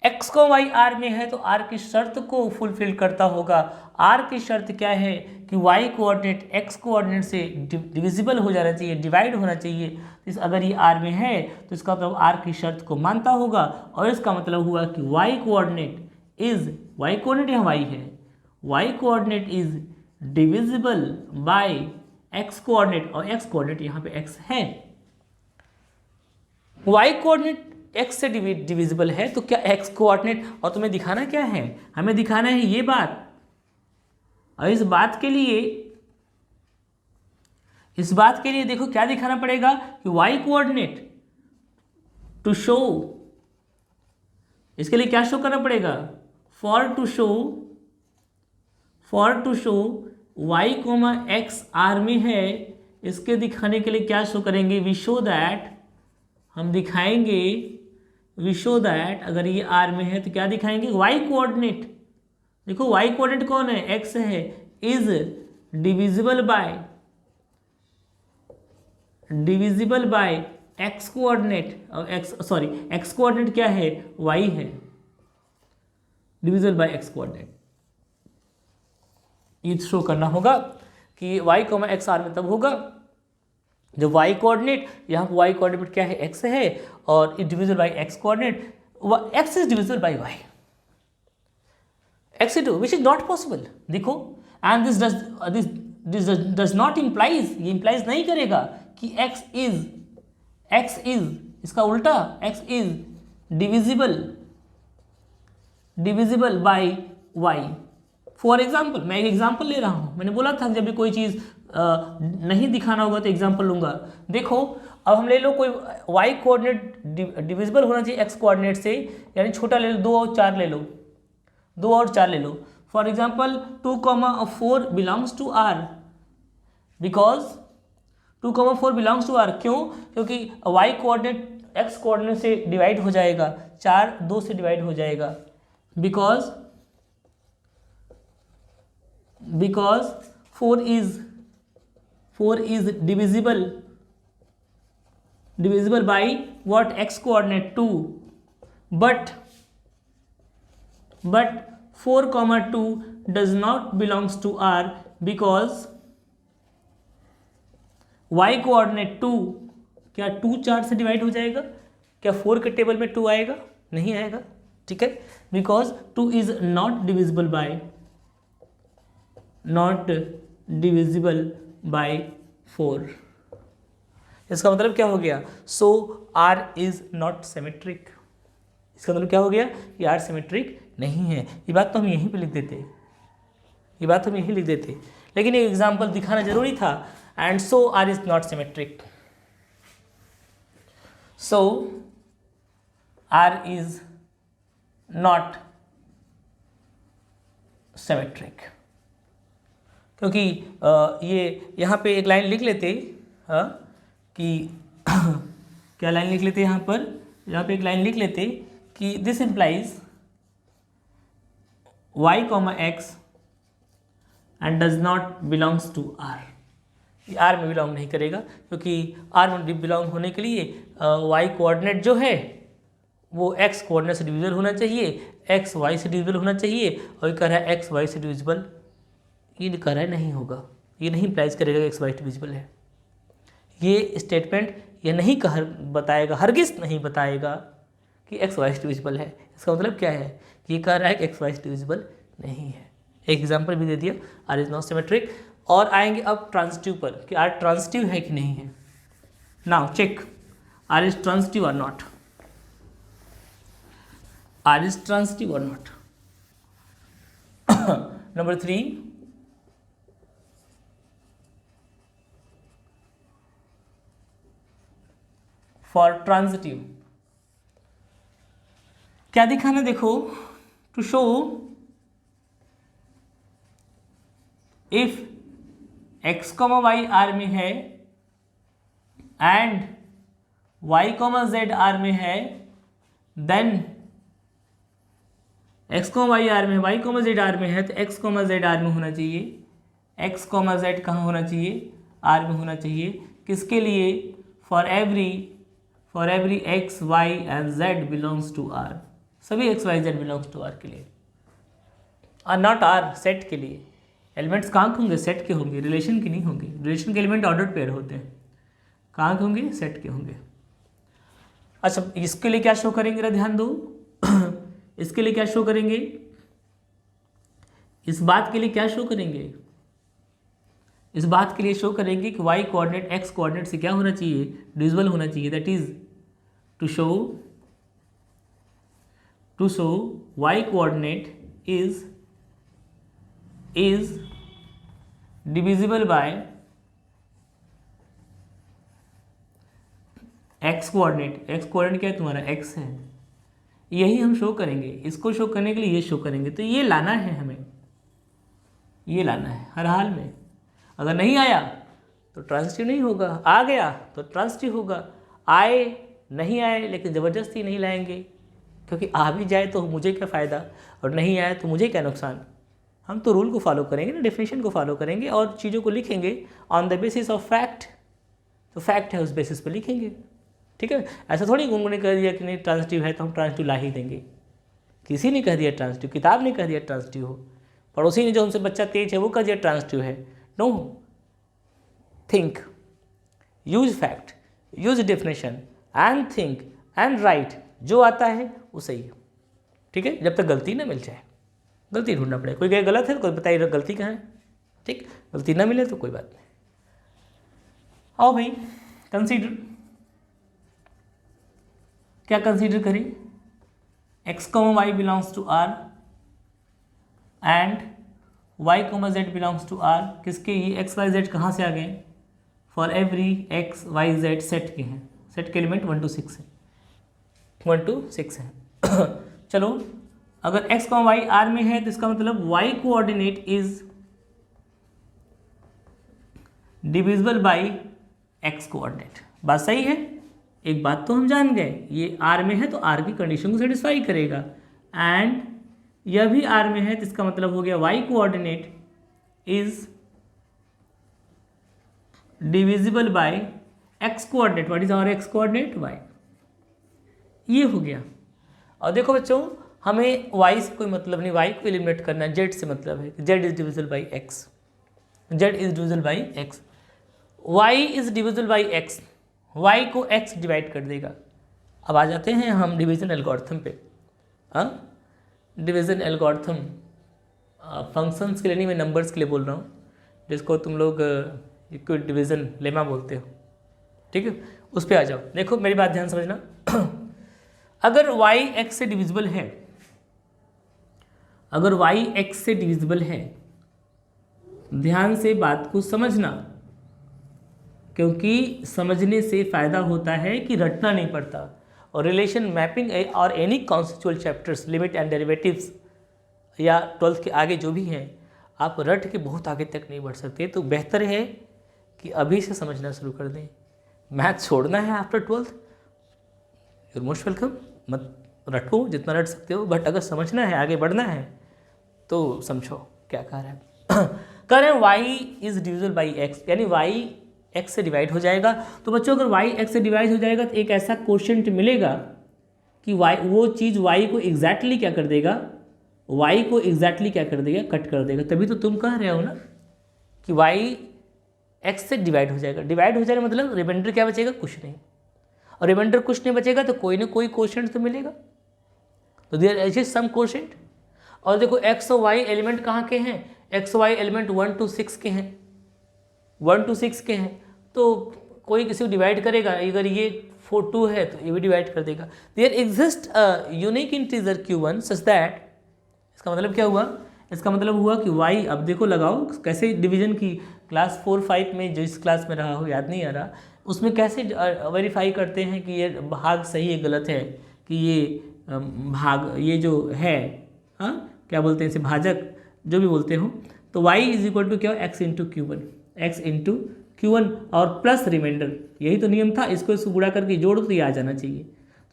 x, y R में है तो R की शर्त को फुलफिल करता होगा। R की शर्त क्या है कि y कोऑर्डिनेट x कोऑर्डिनेट से डिविजिबल हो जाना चाहिए, डिवाइड होना चाहिए। इस अगर ये R में है तो इसका मतलब R की शर्त को मानता होगा, और इसका मतलब हुआ कि y कोऑर्डिनेट यहाँ y है, y coordinate is divisible by x coordinate, और x कोऑर्डिनेट यहाँ पे x है, y कोऑर्डिनेट x से डिविजिबल है तो क्या x कोऑर्डिनेट, और तुम्हें दिखाना क्या है, हमें दिखाना है ये बात। और इस बात के लिए देखो क्या दिखाना पड़ेगा कि y कोऑर्डिनेट टू शो, इसके लिए क्या शो करना पड़ेगा, for to show y, x R में है, इसके दिखाने के लिए क्या शो करेंगे, वी शो दैट, हम दिखाएंगे, वी शो दैट अगर ये R में है तो क्या दिखाएंगे, y कोऑर्डिनेट, देखो y कोऑर्डिनेट कौन है, x है, is divisible bye divisible by x coordinate, x coordinate क्या है, वाई है, डिविजिबल बाय एक्स कोऑर्डिनेट, ये शो करना होगा कि y कॉमा एक्स आर में तब होगा जब y कोऑर्डिनेट, यहाँ पर y कोऑर्डिनेट क्या है, x है, और it divisible by x coordinate, x is divisible by y, x to which is not possible. देखो, and this does not implies, ये इम्प्लाइज नहीं करेगा कि x इज इसका उल्टा, x is divisible by y। For example, मैं एक एग्जाम्पल ले रहा हूँ, मैंने बोला था जब भी कोई चीज़ नहीं दिखाना होगा तो एग्जाम्पल लूँगा। देखो, अब हम ले लो कोई y कोऑर्डिनेट डिविजिबल होना चाहिए x कोऑर्डिनेट से, यानी छोटा ले लो, 2 और 4 ले लो, 2 और 4 ले लो। For example 2,4 belongs to R, because 2,4 belongs to R, क्यों? क्योंकि y कोऑर्डिनेट x कोऑर्डिनेट से डिवाइड हो जाएगा, 4 2 से डिवाइड हो जाएगा, because 4 is divisible by what, x coordinate 2, but 4,2 does not belongs to R because y coordinate 2, क्या 2 4 से डिवाइड हो जाएगा? क्या 4 के टेबल में 2 आएगा? नहीं आएगा, ठीक है, because 2 is not divisible by 4। इसका मतलब क्या हो गया? सो R इज नॉट सिमेट्रिक। इसका मतलब क्या हो गया कि R सिमेट्रिक नहीं है। ये बात तो हम यहीं पे लिख देते, लेकिन एक एग्जाम्पल दिखाना जरूरी था। And so R is not symmetric, so R is not symmetric. क्योंकि ये यहाँ पे एक लाइन लिख लेते कि क्या लाइन लिख लेते यहाँ पे एक लाइन लिख लेते कि this implies y comma x and does not belongs to R। ये R में बिलोंग नहीं करेगा, क्योंकि R में बिलोंग होने के लिए y कोऑर्डिनेट जो है वो x कोऑर्डिनेट से डिविजिबल होना चाहिए, x y से डिविजिबल होना चाहिए, और ये कह रहा है x y से डिविजिबल, ये कह रहा है नहीं होगा, ये नहीं इम्प्लाइज करेगा कि x y डिविजिबल है। ये स्टेटमेंट ये नहीं बताएगा, हरगिज़ नहीं बताएगा कि x y डिविजिबल है। इसका मतलब क्या है? ये कह रहा है कि x y डिविजिबल नहीं है। एक एग्जांपल भी दे दिया, R इज नॉट सिमेट्रिक। और आएंगे अब ट्रांजिटिव पर कि R ट्रांजिटिव है कि नहीं है। Now check R is transitive और नॉट, R इज ट्रांजिटिव और नॉट। नंबर 3, फॉर ट्रांजिटिव क्या दिखाना, देखो, to show if x, y R में है एंड y, z R में है, देन x, y R में, y, z R में है, तो x, z R में होना चाहिए, x, z कहाँ होना चाहिए? R में होना चाहिए। किसके लिए? For every x, y and z belongs to R, सभी x, y, z belongs to R के लिए, और नॉट R सेट के लिए। एलिमेंट्स कहाँ के होंगे? सेट के होंगे, रिलेशन के नहीं होंगे। रिलेशन के एलिमेंट ऑर्डर्ड पेयर होते हैं, कहाँ के होंगे? सेट के होंगे। अच्छा, इसके लिए क्या शो करेंगे? ध्यान दो इसके लिए क्या शो करेंगे? इस बात के लिए क्या शो करेंगे? इस बात के लिए शो करेंगे कि y कोऑर्डिनेट x कोऑर्डिनेट से क्या होना चाहिए? डिविजिबल होना चाहिए। That is to show y coordinate is divisible by x coordinate. x coordinate क्या है तुम्हारा? x है। यही हम शो करेंगे। इसको शो करने के लिए ये शो करेंगे। तो ये लाना है हमें, ये लाना है हर हाल में। अगर नहीं आया तो ट्रांजिटिव नहीं होगा, आ गया तो ट्रांजिटिव होगा। आए नहीं आए लेकिन ज़बरदस्ती नहीं लाएंगे, क्योंकि आ भी जाए तो मुझे क्या फ़ायदा और नहीं आए तो मुझे क्या नुकसान। हम तो रूल को फॉलो करेंगे ना, डेफिनेशन को फॉलो करेंगे और चीज़ों को लिखेंगे on the basis of fact. तो फैक्ट है, उस बेसिस पे लिखेंगे। ठीक है, ऐसा थोड़ी उन्होंने कह दिया कि नहीं ट्रांजिटिव है तो हम ट्रांजिटिव ला ही देंगे। किसी ने कह दिया ट्रांजिटिव, किताब ने कह दिया ट्रांजिटिव हो, पड़ोसी ने जो उनसे बच्चा तेज है वो कह दिया ट्रांजिटिव है। No, think, use fact, use definition and think and write, जो आता है वो सही है। ठीक है, जब तक गलती ना मिल जाए, गलती ढूंढना पड़ेगा। कोई कहे गलत है तो कोई बताइए गलती कहाँ है। ठीक, गलती ना मिले तो कोई बात नहीं। आओ भाई, कंसीडर, क्या कंसीडर करें, x, y belongs to r and y, z belongs to r। किसके, ये x y z कहाँ से आ गए, for every x y z set के हैं, सेट के एलिमेंट 1 to 6 है, 1 to 6 है। चलो, अगर x, y r में है तो इसका मतलब y coordinate is divisible by x coordinate. बात सही है, एक बात तो हम जान गए, ये r में है तो r की कंडीशन को सेटिस्फाई करेगा, एंड यह भी r में है तो इसका मतलब हो गया y coordinate is divisible by x coordinate. What is our x coordinate, y। ये हो गया। और देखो बच्चों, हमें y से कोई मतलब नहीं, y को एलिमिनेट करना है, z से मतलब है, z is divisible by x, z is divisible by x, y is divisible by x, y को x डिवाइड कर देगा। अब आ जाते हैं हम डिवीजन एल्गोरिथम पे। हाँ, डिवीजन एल्गोरिथम फंक्शंस के लिए नहीं, मैं नंबर्स के लिए बोल रहा हूँ, जिसको तुम लोग इक्विट डिवीजन लेमा बोलते हो। ठीक है, उस पर आ जाओ। देखो मेरी बात ध्यान समझना। अगर y x से डिविजिबल है, अगर y x से डिविजिबल है, ध्यान से बात को समझना, क्योंकि समझने से फ़ायदा होता है कि रटना नहीं पड़ता। और रिलेशन मैपिंग और any conceptual chapters, limit and derivatives या 12th के आगे जो भी हैं, आप रट के बहुत आगे तक नहीं बढ़ सकते। तो बेहतर है कि अभी से समझना शुरू कर दें। मैथ छोड़ना है after 12th, your most welcome. मत रटो जितना रट सकते हो, बट अगर समझना है, आगे बढ़ना है तो समझो क्या कह रहे हैं। कह रहे हैं y is divisible by x, यानी y x से डिवाइड हो जाएगा। तो बच्चों अगर y x से डिवाइड हो जाएगा तो एक ऐसा क्वोशिएंट मिलेगा कि y, वो चीज़ y को एग्जैक्टली क्या कर देगा, y को एग्जैक्टली क्या कर देगा, कट कर देगा। तभी तो तुम कह रहे हो ना कि y x से डिवाइड हो जाएगा। डिवाइड हो जाएगा मतलब रिमाइंडर क्या बचेगा, कुछ नहीं। और रिमाइंडर कुछ नहीं बचेगा तो कोई ना कोई क्वोशिएंट तो मिलेगा, तो देयर इज सम क्वोशिएंट। और देखो x और y एलिमेंट कहाँ के हैं, x y एलिमेंट 1 to 6 के हैं, 1 to 6 के हैं। तो कोई किसी को डिवाइड करेगा, अगर ये 2 है तो ये भी डिवाइड कर देगा। There exist unique integer q1 such that, इसका मतलब क्या हुआ, इसका मतलब हुआ कि y, अब देखो लगाओ कैसे डिवीजन की, क्लास 4-5 में जिस क्लास में रहा हो याद नहीं आ रहा, उसमें कैसे वेरीफाई करते हैं कि ये भाग सही है गलत है, कि ये भाग, ये जो है, हाँ क्या बोलते हैं इसे, भाजक जो भी बोलते हो। तो y इज इक्वल टू क्या, x इंटू Q1 और प्लस रिमाइंडर, यही तो नियम था। इसको गुणा करके जोड़ो तो ये आ जाना चाहिए।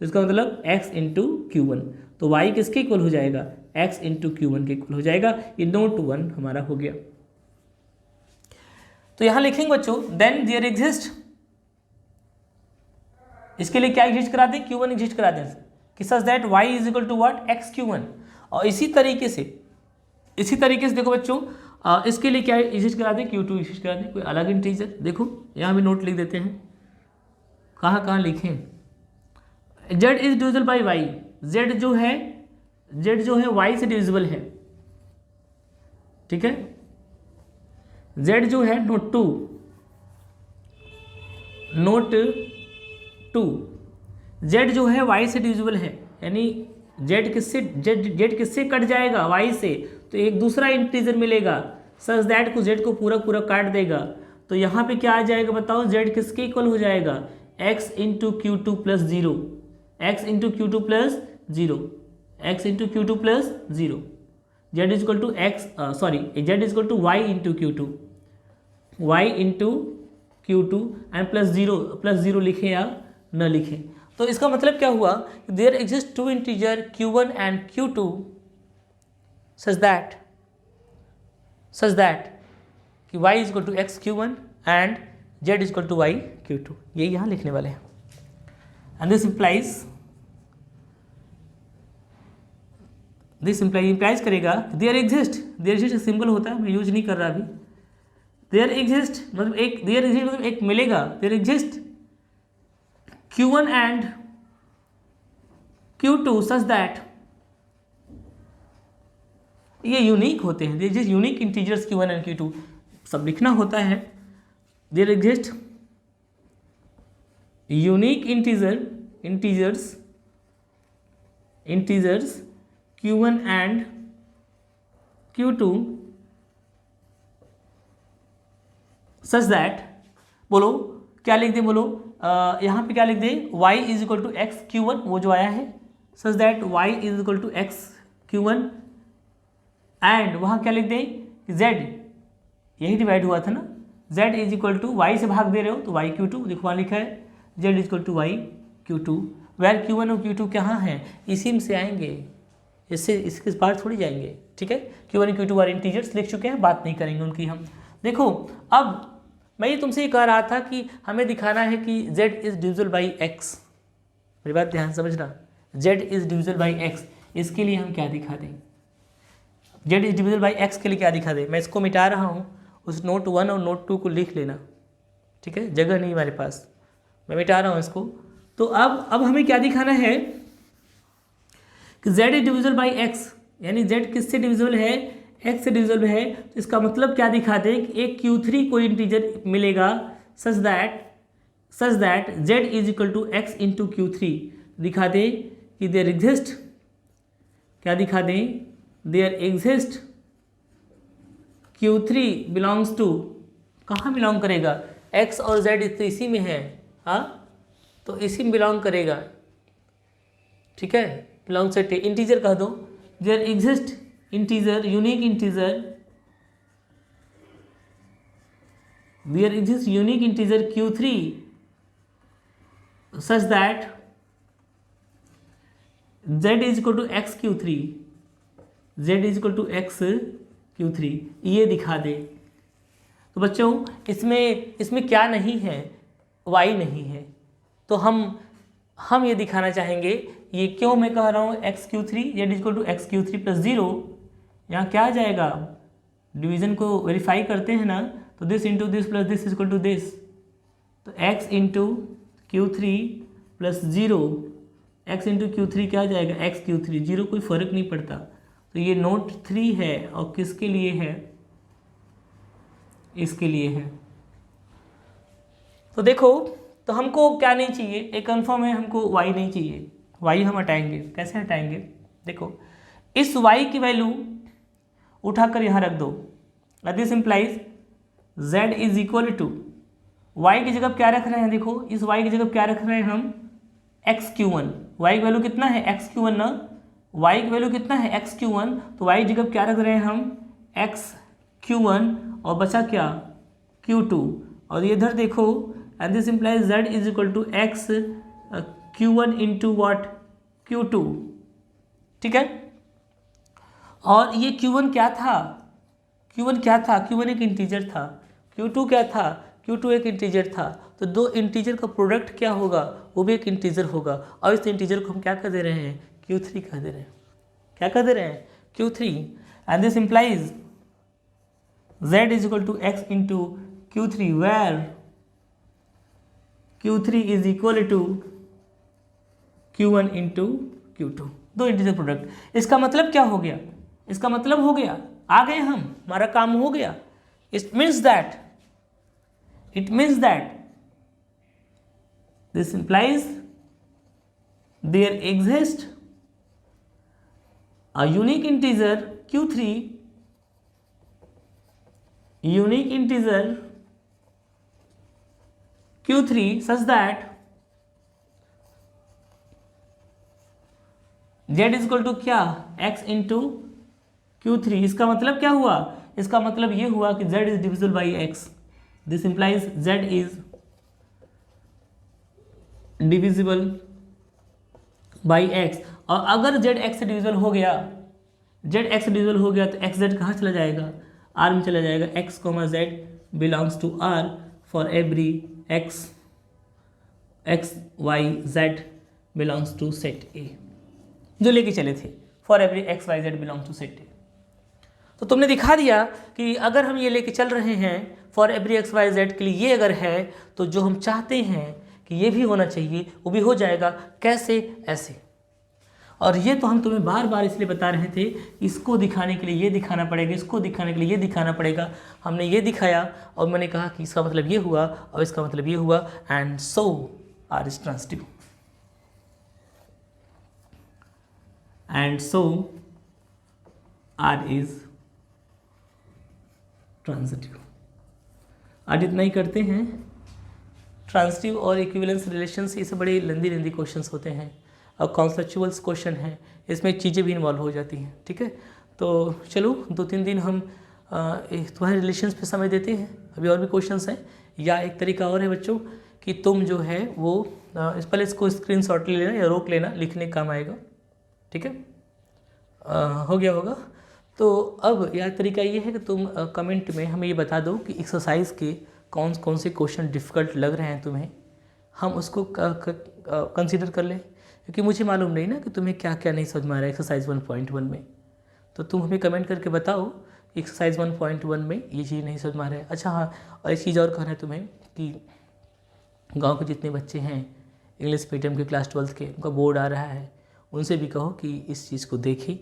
तो इसका मतलब x इंटू Q1, तो y किसके इक्वल हो जाएगा, x इंटू Q1 के इक्वल हो जाएगा। ये नोट 1 हमारा हो गया। तो यहाँ लिखेंगे बच्चों, देन देयर एग्जिस्ट, इसके लिए क्या एग्जिस्ट करा दें, Q1 एग्जिस्ट करा दें कि such that y is equal to what, x Q1। और इसी तरीके से देखो बच्चों, इसके लिए क्या एग्जिस्ट करा दें, Q2 एग्जिस्ट करा दें, कोई अलग इंटीजर। देखो यहाँ भी नोट लिख देते हैं, कहाँ लिखें, z is divisible by y, z जो है y से डिविजिबल है। ठीक है, z जो है नोट 2, z जो है y से डिविजिबल है, यानी z किससे कट जाएगा, y से, तो एक दूसरा इंटीजर मिलेगा सच दैट को z को पूरा काट देगा। तो यहाँ पे क्या आ जाएगा बताओ, z किसके इक्वल हो जाएगा, x into Q2 plus 0, x into Q2 plus 0, x into Q2 plus 0, z is equal to z is equal to y into Q2 and plus 0 लिखें या न लिखें। तो इसका मतलब क्या हुआ, there exist 2 integer Q1 and Q2 such that कि y is equal to x Q1 and z is equal to y q2, ये यहाँ लिखने वाले हैं। एंड दिस इम्प्लाइज करेगा देयर एग्जिस्ट सिंबल होता है, मैं यूज नहीं कर रहा अभी। देयर एग्जिस्ट मतलब एक मिलेगा, there exist q1 and q2 such that, ये यूनिक होते हैं, there exist unique integers q1 and q2, सब लिखना होता है। There exist unique integers q1 and q2 such that, बोलो क्या लिख दे, बोलो यहाँ पे क्या लिख दे, y is equal to x q1, वो जो आया है, such that y is equal to x q1 and वहाँ क्या लिख दे z, यही डिवाइड हुआ था ना, z is equal to y से भाग दे रहे हो तो y q2, देखो वहाँ लिखा है z is equal to y q2, where q1 और q2 कहाँ हैं, इसी में से आएंगे, इसके बाहर थोड़ी जाएंगे, ठीक है। q1 q2 आर इंटीजर्स लिख चुके हैं, बात नहीं करेंगे उनकी हम। देखो अब मैं ये तुमसे ये कह रहा था कि हमें दिखाना है कि z is divisible by x, मेरी बात ध्यान समझना, z is divisible by x, इसके लिए हम क्या दिखा दें, z is divisible by x के लिए क्या दिखा दें। मैं इसको मिटा रहा हूँ, उस नोट 1 और नोट 2 को लिख लेना, ठीक है, जगह नहीं हमारे पास, मैं मिटा रहा हूँ इसको। तो अब हमें क्या दिखाना है कि z is divisible by x, यानी z किससे डिविजिबल है, x से डिविजिबल है, तो इसका मतलब क्या दिखा दें कि एक q3 कोई इंटीजर मिलेगा such that z is equal to x into q3, दिखा दें कि देयर एग्जिस्ट, क्या दिखा दें, there exist q3 belongs to, कहाँ बिलोंग करेगा, x और z तो इसी में है, हाँ तो इसी में बिलोंग करेगा, ठीक है, बिलोंग से इंटीजर कह दो, there exist integer unique integer q3 such that z is equal to x q3, z is equal to x q3, ये दिखा दे। तो बच्चों इसमें क्या नहीं है, y नहीं है, तो हम ये दिखाना चाहेंगे, ये क्यों मैं कह रहा हूँ x q3 z equal to x q3 plus 0, यहाँ क्या आ जाएगा, डिवीजन को वेरीफाई करते हैं ना, तो this into this plus this is equal to this, तो x into q3 plus 0, x into q3 क्या आ जाएगा, x q3, 0 कोई फर्क नहीं पड़ता। तो ये नोट 3 है और किसके लिए है, इसके लिए है। तो देखो, तो हमको क्या नहीं चाहिए, एक कन्फर्म है, हमको y नहीं चाहिए, y हम हटाएंगे, कैसे हटाएंगे, देखो इस y की वैल्यू उठाकर यहाँ रख दो, this implies z is equal to, y की जगह क्या रख रहे हैं, देखो इस y की जगह क्या रख रहे हैं हम, x q1, y की वैल्यू कितना है x q1 ना, y की वैल्यू कितना है x q1, तो y की जगह क्या रख रहे हैं हम x q1 और बचा क्या q2, और ये इधर देखो and this implies z is equal to x q1 into what q2, ठीक है। और ये q1 क्या था, q1 एक इंटीजर था, q2 क्या था, q2 एक इंटीजर था, तो दो इंटीजर का प्रोडक्ट क्या होगा, वो भी एक इंटीजर होगा, और इस इंटीजर को हम क्या कर दे रहे हैं, q3 कह दे रहे हैं, क्या कर दे रहे हैं, q3, and this implies z is equal to x into q3 where q3 is equal to q1 into q2, दो इंटीजर प्रोडक्ट। इसका मतलब क्या हो गया, इसका मतलब हो गया, आ गए हम, हमारा काम हो गया। It means that this implies there exists a unique integer q3, such that z is equal to क्या, x इंटू q3। इसका मतलब क्या हुआ, इसका मतलब ये हुआ कि z is divisible by x, this implies z is divisible by x, और अगर z x से डिविजिबल हो गया, तो x z कहाँ चला जाएगा, r में चला जाएगा, x, z belongs to r for every x y z belongs to set A, जो लेके चले थे, for every x y z belongs to set A. तो तुमने दिखा दिया कि अगर हम ये लेके चल रहे हैं for every x y z के लिए ये अगर है, तो जो हम चाहते हैं कि ये भी होना चाहिए वो भी हो जाएगा। कैसे? ऐसे। और ये तो हम तुम्हें बार बार इसलिए बता रहे थे, इसको दिखाने के लिए ये दिखाना पड़ेगा, इसको दिखाने के लिए ये दिखाना पड़ेगा। हमने ये दिखाया और मैंने कहा कि इसका मतलब ये हुआ और इसका मतलब ये हुआ, and so R is transitive, and so R is transitive. आज इतना ही करते हैं। ट्रांसिटिव और इक्विवेलेंस रिलेशंस, ये सब बड़े लंबी क्वेश्चंस होते हैं और कॉन्सेप्चुअल्स क्वेश्चन हैं, इसमें चीज़ें भी इन्वॉल्व हो जाती हैं। ठीक है, तो चलो 2-3 दिन हम तुम्हारे रिलेशंस पे समय देते हैं। अभी और भी क्वेश्चंस हैं, या एक तरीका और है बच्चों कि तुम जो है वो इस पहले इसको स्क्रीनशॉट ले लेना या रोक लेना, लिखने काम आएगा। ठीक है, हो गया होगा। तो अब यह तरीका ये है कि तुम कमेंट में हमें ये बता दो कि एक्सरसाइज के कौन कौन से क्वेश्चन डिफ़िकल्ट लग रहे हैं तुम्हें, हम उसको कंसीडर कर लें, क्योंकि मुझे मालूम नहीं ना कि तुम्हें क्या क्या नहीं समझ में आ रहा है एक्सरसाइज 1.1 में। तो तुम हमें कमेंट करके बताओ एक्सरसाइज 1.1 में ये चीज़ नहीं समझ में आ रहा है। अच्छा हाँ, और एक चीज़ और कहना है तुम्हें कि गांव के जितने बच्चे हैं इंग्लिश मीडियम के क्लास 12th के, उनका बोर्ड आ रहा है, उनसे भी कहो कि इस चीज़ को देखें,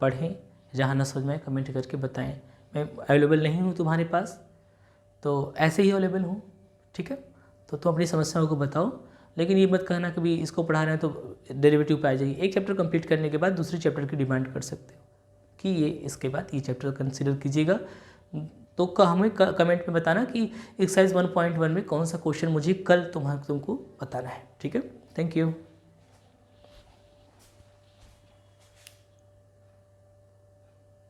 पढ़ें, जहाँ ना समझ में आए कमेंट करके बताएं। मैं अवेलेबल नहीं हूँ तुम्हारे पास, तो ऐसे ही अवेलेबल हूँ। ठीक है, तो तुम अपनी समस्याओं को बताओ, लेकिन ये मत कहना कि भी इसको पढ़ा रहे हैं तो डेरिवेटिव पे आ जाएगी। एक चैप्टर कंप्लीट करने के बाद दूसरे चैप्टर की डिमांड कर सकते हो कि ये इसके बाद ये चैप्टर कंसीडर कीजिएगा। तो हमें कमेंट में बताना कि एक्सरसाइज 1.1 में कौन सा क्वेश्चन मुझे कल तुमको बताना है। ठीक है, थैंक यू।